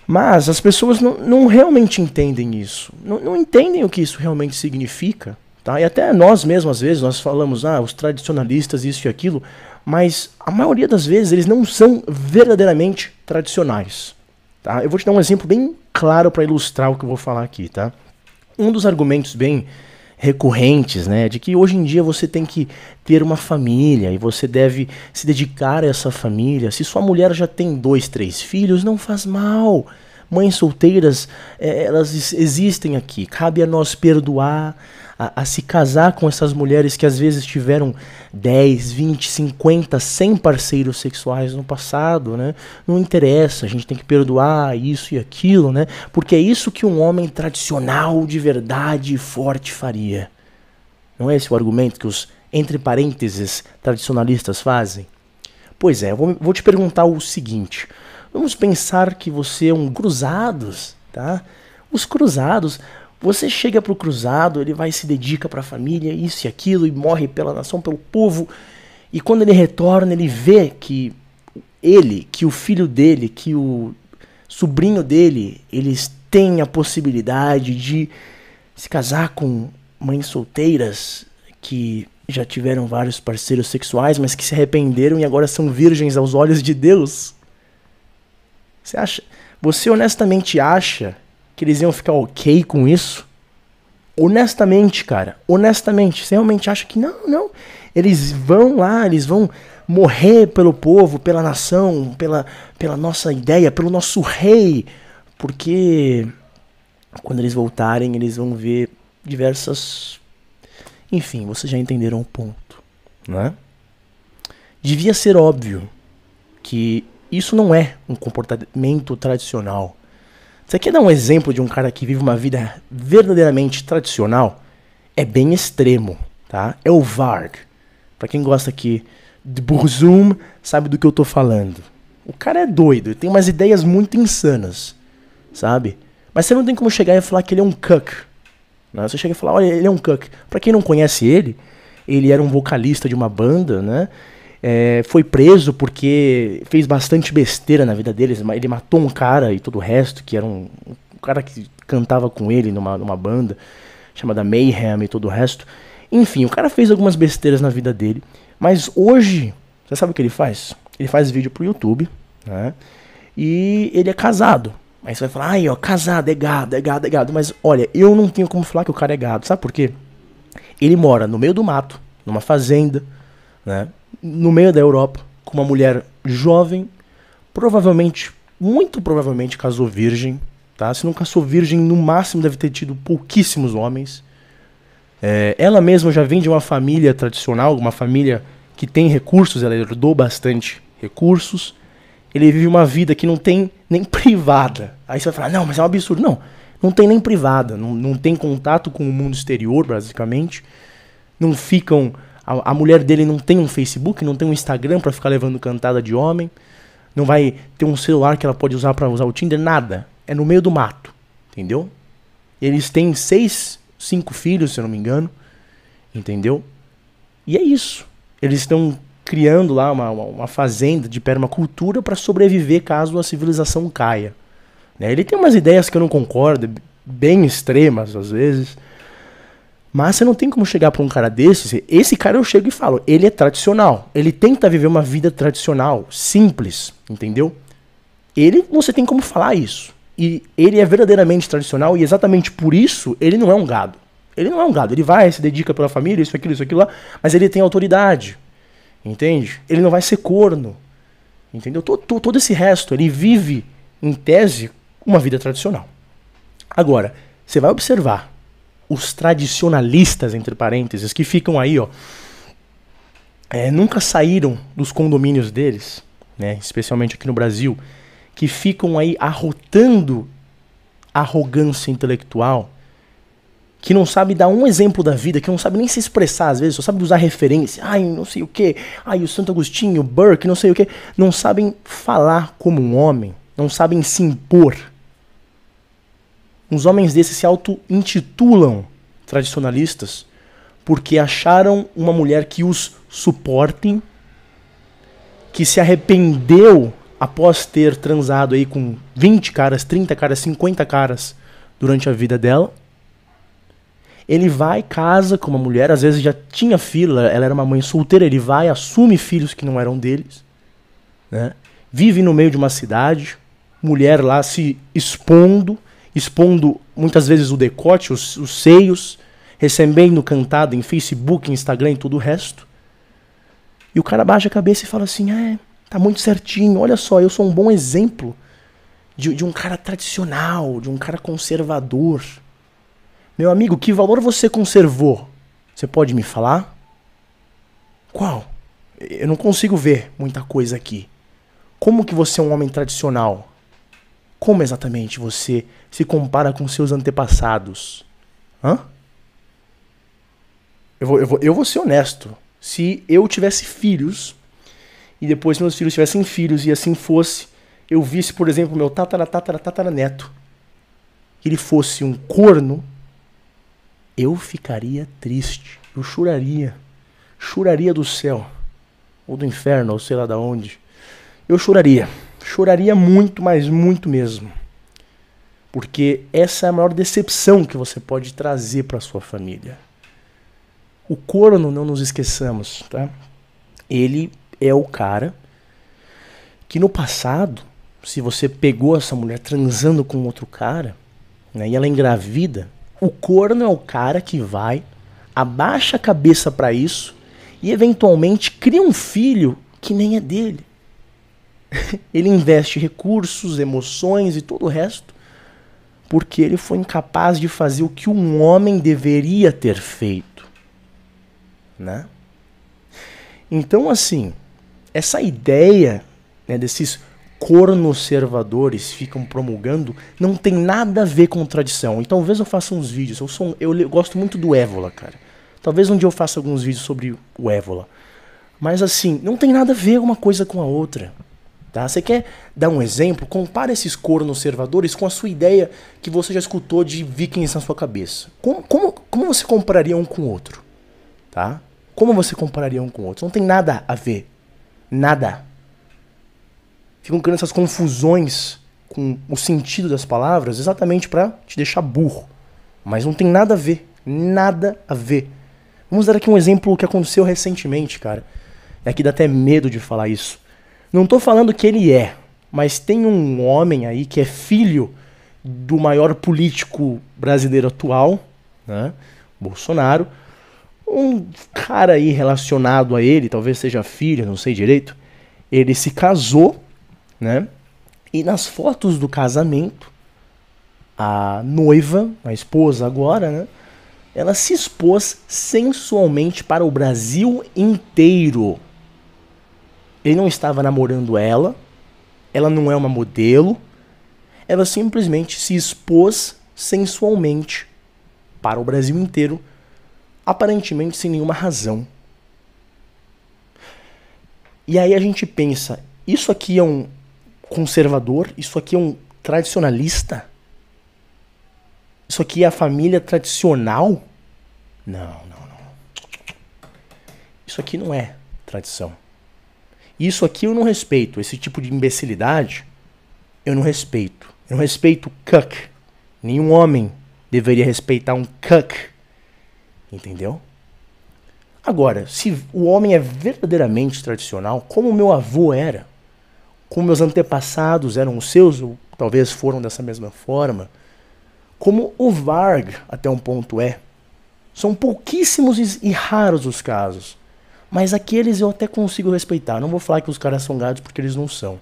Mas as pessoas não realmente entendem isso. Não entendem o que isso realmente significa. Tá? E até nós mesmos, às vezes, nós falamos, os tradicionalistas, isso e aquilo, mas a maioria das vezes eles não são verdadeiramente tradicionais. Tá? Eu vou te dar um exemplo bem claro para ilustrar o que eu vou falar aqui. Tá? Um dos argumentos bem recorrentes, né, de que hoje em dia você tem que ter uma família e você deve se dedicar a essa família. Se sua mulher já tem 2, 3 filhos, não faz mal. Mães solteiras, elas existem aqui. Cabe a nós perdoar, a se casar com essas mulheres que às vezes tiveram 10, 20, 50, 100 parceiros sexuais no passado, né? Não interessa, a gente tem que perdoar isso e aquilo, né? Porque é isso que um homem tradicional, de verdade e forte faria. Não é esse o argumento que os, entre parênteses, tradicionalistas fazem? Pois é, eu vou te perguntar o seguinte. Vamos pensar que você é um cruzados, tá? Os cruzados... Você chega pro cruzado, ele vai se dedica para a família, isso e aquilo, e morre pela nação, pelo povo. E quando ele retorna, ele vê que que o filho dele, que o sobrinho dele, eles têm a possibilidade de se casar com mães solteiras que já tiveram vários parceiros sexuais, mas que se arrependeram e agora são virgens aos olhos de Deus. Você honestamente acha que eles iam ficar ok com isso? Honestamente, cara. Honestamente. Você realmente acha que não. Eles vão lá, eles vão morrer pelo povo, pela nação, pela nossa ideia, pelo nosso rei. Porque quando eles voltarem, eles vão ver diversas... Enfim, vocês já entenderam o ponto, né? Devia ser óbvio que isso não é um comportamento tradicional. Você quer dar um exemplo de um cara que vive uma vida verdadeiramente tradicional? É bem extremo, tá? É o Varg. Pra quem gosta aqui de Burzum, sabe do que eu tô falando. O cara é doido, ele tem umas ideias muito insanas, sabe? Mas você não tem como chegar e falar que ele é um cuck. Né? Você chega e fala, olha, ele é um cuck. Pra quem não conhece ele era um vocalista de uma banda, né? Foi preso porque fez bastante besteira na vida deles. Ele matou um cara e todo o resto, que era um cara que cantava com ele numa banda chamada Mayhem e todo o resto. Enfim, o cara fez algumas besteiras na vida dele. Mas hoje, você sabe o que ele faz? Ele faz vídeo pro YouTube, né? E ele é casado. Aí você vai falar, ai, ó, casado, é gado. Mas olha, eu não tenho como falar que o cara é gado. Sabe por quê? Ele mora no meio do mato, numa fazenda, né? No meio da Europa, com uma mulher jovem, provavelmente, muito provavelmente casou virgem, tá? Se não casou virgem, no máximo deve ter tido pouquíssimos homens. Ela mesma já vem de uma família tradicional, uma família que tem recursos, ela herdou bastante recursos. Ele vive uma vida que não tem nem privada. Aí você vai falar, não, mas é um absurdo. Não tem nem privada, não tem contato com o mundo exterior, basicamente. Não ficam... A mulher dele não tem um Facebook, não tem um Instagram pra ficar levando cantada de homem. Não vai ter um celular que ela pode usar pra usar o Tinder, nada. É no meio do mato, entendeu? Eles têm 5 filhos, se eu não me engano, entendeu? E é isso. Eles estão criando lá uma fazenda de permacultura pra sobreviver caso a civilização caia. Né? Ele tem umas ideias que eu não concordo, bem extremas às vezes. Mas você não tem como chegar pra um cara desse. Esse cara eu chego e falo, ele é tradicional. Ele tenta viver uma vida tradicional, simples, entendeu? Você tem como falar isso. E ele é verdadeiramente tradicional e exatamente por isso ele não é um gado. Ele não é um gado. Ele vai, se dedica pela família, isso, aquilo lá. Mas ele tem autoridade, entende? Ele não vai ser corno, entendeu? Todo esse resto, ele vive, em tese, uma vida tradicional. Agora, você vai observar os tradicionalistas, entre parênteses, que ficam aí, ó, nunca saíram dos condomínios deles, né, especialmente aqui no Brasil, que ficam aí arrotando arrogância intelectual, que não sabe dar um exemplo da vida, que não sabe nem se expressar às vezes, só sabe usar referência, não sei o que, o Santo Agostinho, Burke, não sei o que, não sabem falar como um homem, não sabem se impor. Uns homens desses se auto-intitulam tradicionalistas porque acharam uma mulher que os suportem, que se arrependeu após ter transado aí com 20 caras, 30 caras, 50 caras durante a vida dela, ele vai, casa com uma mulher, às vezes já tinha filho, ela era uma mãe solteira, ele vai, assume filhos que não eram deles, né? Vive no meio de uma cidade, mulher lá se expondo muitas vezes o decote, os seios, recebendo cantada em Facebook, Instagram e tudo o resto. E o cara baixa a cabeça e fala assim, tá muito certinho, olha só, eu sou um bom exemplo de um cara tradicional, de um cara conservador. Meu amigo, que valor você conservou? Você pode me falar? Qual? Eu não consigo ver muita coisa aqui. Como que você é um homem tradicional? Como exatamente você se compara com seus antepassados? Hã? Eu vou ser honesto. Se eu tivesse filhos, e depois meus filhos tivessem filhos, e assim fosse, eu visse, por exemplo, meu tataraneto, que ele fosse um corno, eu ficaria triste. Eu choraria. Choraria do céu. Ou do inferno, ou sei lá da onde. Eu choraria. Choraria muito, mas muito mesmo. Porque essa é a maior decepção que você pode trazer para sua família. O corno, não nos esqueçamos, tá? Ele é o cara que no passado, se você pegou essa mulher transando com outro cara, né, e ela engravida, o corno é o cara que vai, abaixa a cabeça para isso e eventualmente cria um filho que nem é dele. Ele investe recursos, emoções e todo o resto porque ele foi incapaz de fazer o que um homem deveria ter feito, né? Então, assim, essa ideia, né, desses cornoservadores ficam promulgando não tem nada a ver com tradição. Então, talvez eu faça uns vídeos. Eu gosto muito do Évola, cara. Talvez um dia eu faça alguns vídeos sobre o Évola. Mas, assim, não tem nada a ver uma coisa com a outra. Tá? Você quer dar um exemplo? Compara esses cornoservadores com a sua ideia que você já escutou de vikings na sua cabeça. Como você compararia um com o outro? Tá? Como você compararia um com o outro? Não tem nada a ver. Nada. Ficam criando essas confusões com o sentido das palavras exatamente para te deixar burro. Mas não tem nada a ver. Nada a ver. Vamos dar aqui um exemplo que aconteceu recentemente, cara. É que dá até medo de falar isso. Não tô falando que ele é, mas tem um homem aí que é filho do maior político brasileiro atual, né? Bolsonaro. Um cara aí relacionado a ele, talvez seja filho, não sei direito. Ele se casou, né? E nas fotos do casamento, a noiva, a esposa agora, né? Ela se expôs sensualmente para o Brasil inteiro. Ele não estava namorando ela não é uma modelo, ela simplesmente se expôs sensualmente para o Brasil inteiro, aparentemente sem nenhuma razão. E aí a gente pensa, isso aqui é um conservador? Isso aqui é um tradicionalista? Isso aqui é a família tradicional? Não. Isso aqui não é tradição. Isso aqui eu não respeito. Esse tipo de imbecilidade, eu não respeito. Eu não respeito cuck. Nenhum homem deveria respeitar um cuck. Entendeu? Agora, se o homem é verdadeiramente tradicional, como o meu avô era, como meus antepassados eram os seus, ou talvez foram dessa mesma forma, como o Varg até um ponto é, são pouquíssimos e raros os casos. Mas aqueles eu até consigo respeitar. Não vou falar que os caras são gados porque eles não são.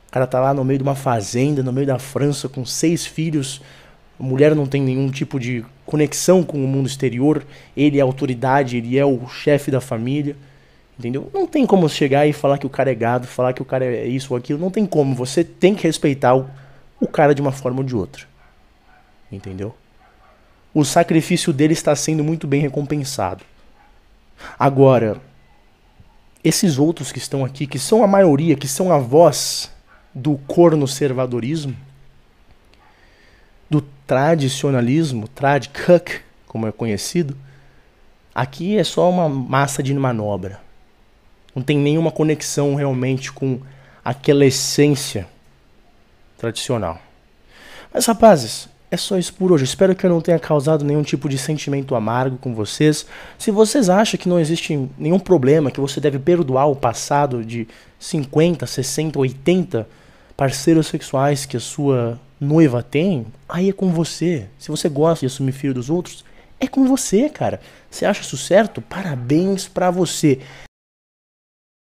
O cara tá lá no meio de uma fazenda, no meio da França, com 6 filhos. A mulher não tem nenhum tipo de conexão com o mundo exterior. Ele é a autoridade, ele é o chefe da família. Entendeu? Não tem como chegar e falar que o cara é gado, falar que o cara é isso ou aquilo. Não tem como. Você tem que respeitar o cara de uma forma ou de outra. Entendeu? O sacrifício dele está sendo muito bem recompensado. Agora, esses outros que estão aqui, que são a maioria, que são a voz do cornoservadorismo, do tradicionalismo, tradcuck, como é conhecido, aqui é só uma massa de manobra. Não tem nenhuma conexão realmente com aquela essência tradicional. Mas, rapazes, é só isso por hoje. Espero que eu não tenha causado nenhum tipo de sentimento amargo com vocês. Se vocês acham que não existe nenhum problema, que você deve perdoar o passado de 50, 60, 80 parceiros sexuais que a sua noiva tem, aí é com você. Se você gosta de assumir filho dos outros, é com você, cara. Você acha isso certo? Parabéns pra você.